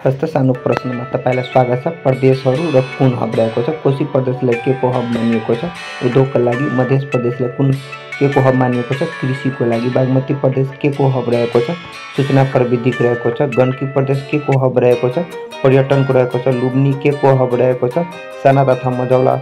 हस्त सानो प्रश्नमा तपाईलाई स्वागत छ। प्रदेशहरू र कुन हब रहेको छ? कोशी प्रदेशलाई के को हब मानिएको छ? उद्योगका लागि। मध्य प्रदेशलाई कुन के को हब मानिएको छ? कृषिको लागि। बागमती प्रदेश के को हब रहेको छ? सूचना प्रविधिको रहेको छ। गण्डकी प्रदेश के को हब रहेको छ? पर्यटनको रहेको छ। लुम्बिनी के को हब रहेको छ? साना तथा मझौला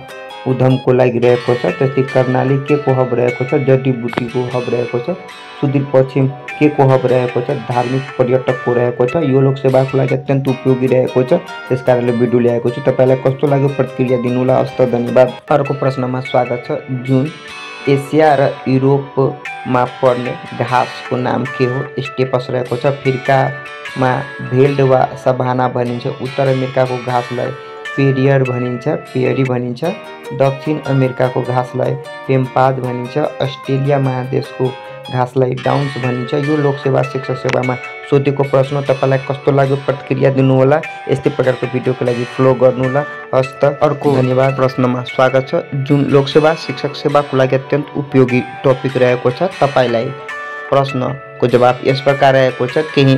उद्यमको लागि रहेको छ। त्यस्तै कर्णाली के को हब रहेको छ? जडीबुटीको हब रहेको छ। सुदूरपश्चिम के को हब रहेको छ? धार्मिक पर्यटकको रहेको छ। यो लोकसेवाको लागि अत्यन्त उपयोगी रहेको छ, त्यसकारणले भिडियो ल्याएको छु। तपाईलाई कस्तो लाग्यो प्रतिक्रिया दिनुहोला। हस्त धन्यवाद। अर्को प्रश्नमा स्वागत छ। जुन एसिया र युरोपमा पर्ने घाँसको नाम के हो? स्टेपस रहेको छ। अफ्रिकामा भेल्ड वा सभाना भनिन्छ। उत्तर अमेरिकाको घाँसलाई पेरी भनिन्छ। दक्षिण अमेरिकाको घाँसलाई पेम्पाज भनिन्छ। अस्ट्रेलिया महादेशको घाँसलाई डाउन्स भनिन्छ। यो लोकसेवा शिक्षक सेवामा सोधेको प्रश्न। तपाईलाई कस्तो लाग्यो प्रतिक्रिया दिनुहोला। यस्तै प्रकारको भिडियोको लागि फलो गर्नुहोला। हस्त। अर्को धन्यवाद। प्रश्नमा स्वागत छ। जुन लोकसेवा शिक्षक सेवाको लागि अत्यन्त उपयोगी टपिक रहेको छ, तपाईलाई प्रश्नको जवाब यस प्रकार रहेको छ। केही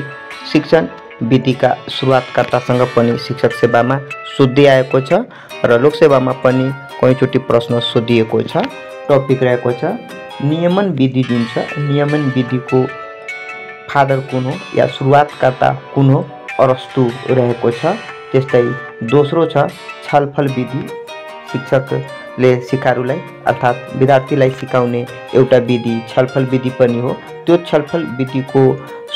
शिक्षण विधिका सुरुवातकर्तासँग पनि शिक्षक सेवामा सोध्दै आएको छ र लोकसेवामा पनि कयौँचोटि प्रश्न सोधिएको छ। टपिक रहेको छ नियमन विधि। जुन छ नियमन विधिको फादर कुन हो या सुरुवातकर्ता कुन हो? अरस्तु रहेको छ। त्यस्तै दोस्रो छ छलफल विधि। शिक्षकले सिकारुलाई अर्थात् विद्यार्थीलाई सिकाउने एउटा विधि छलफल विधि पनि हो। त्यो छलफल विधिको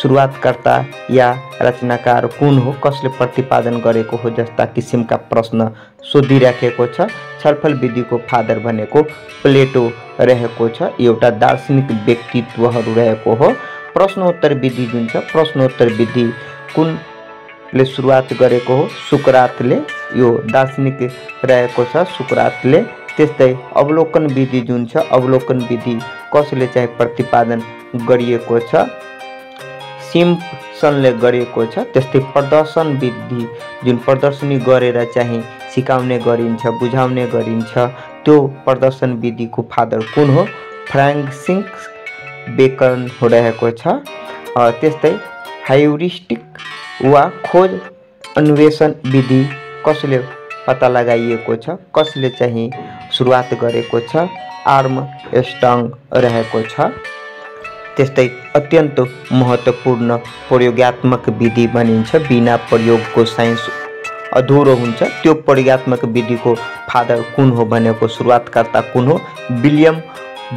सुरुवातकर्ता या रचनाकार कुन हो? कसले प्रतिपादन गरेको हो? जस्ता किसिमका प्रश्न सोधिराखेको छ। छलफल विधिको फादर भनेको प्लेटो रहेको छ। एउटा दार्शनिक व्यक्तित्वहरू रहेको हो। प्रश्नोत्तर विधि जुन छ प्रश्नोत्तर विधि कुनले सुरुवात गरेको हो? सुकरातले। यो दार्शनिक रहेको छ सुकरातले। त्यस्तै अवलोकन विधि जुन छ अवलोकन विधि कसले चाहिँ प्रतिपादन गरिएको छ? सिम्पसनले गरेको छ। त्यस्तै प्रदर्शन विधि जुन प्रदर्शनी गरेर चाहिँ सिकाउने गरिन्छ बुझाउने गरिन्छ, त्यो प्रदर्शन विधिको फादर कुन हो? फ्रान्सिस बेकन रहेको छ। त्यस्तै हायुरिस्टिक वा खोज अन्वेषण विधि कसले पत्ता लगाइएको छ? कसले चाहिँ सुरुवात गरेको छ? आर्मस्ट्रङ रहेको छ। त्यस्तै अत्यन्त महत्त्वपूर्ण प्रयोगात्मक विधि भनिन्छ। बिना प्रयोगको साइन्स अधुरो हुन्छ। त्यो प्रयोगात्मक विधिको फादर कुन हो भनेको सुरुवातकर्ता कुन हो? विलियम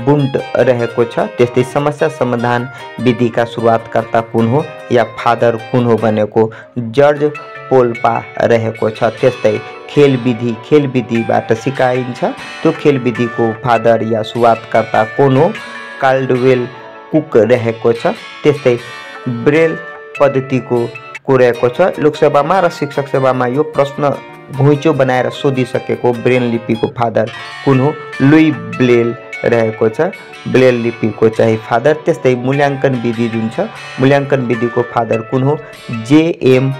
बुन्ट रहेको छ। त्यस्तै समस्या समाधान विधिका सुरुवातकर्ता कुन हो या फादर कुन हो भनेको जर्ज पोल्पा रहेको छ। त्यस्तै खेल विधिबाट सिकाइन्छ। त्यो खेल विधिको फादर या सुरुवातकर्ता कुन हो? काल्डवेल कुक रहेको छ। त्यस्तै ब्रेल पद्धतिको रहेको छ। लोकसेवामा र शिक्षक सेवामा यो प्रश्न घुइँचो बनाएर सोधिसकेको ब्रेल लिपिको फादर कुन हो? लुई ब्रेल रहेको छ। ब्रेल लिपिको चाहिँ फादर। त्यस्तै मूल्याङ्कन विधि जुन छ मूल्याङ्कन विधिको फादर कुन हो? जेएम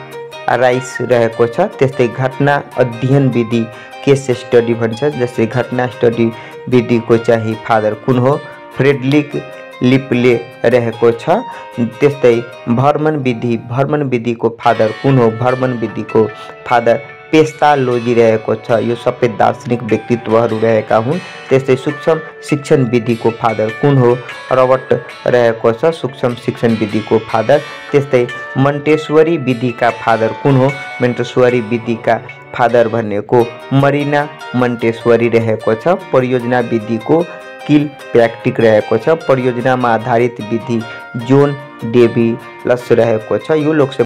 राइस रहेको छ। त्यस्तै घटना अध्ययन विधि केस स्टडी भन्छ। जस्तै घटना स्टडी विधिको चाहिँ फादर कुन हो? फ्रेडरिक लिपले रहेको छ। त्यस्तै भ्रमण विधिको फादर कुन हो? भ्रमण विधिको फादर पेस्टालोजी रहेको छ। यो सबै दार्शनिक व्यक्तित्वहरू रहेका हुन्। त्यस्तै सूक्ष्म शिक्षण विधिको फादर कुन हो? रबर्ट रहेको छ सूक्ष्म शिक्षण विधिको फादर। त्यस्तै मन्टेसरी विधिका फादर कुन हो? मन्टेसरी विधिका फादर भनेको मरिना मन्टेसरी रहेको छ। परियोजना विधिको किल प्र्याक्टिक रहेको छ। परियोजनामा आधारित विधि जोन डेभिलस रहेको छ। यो लोकसेवा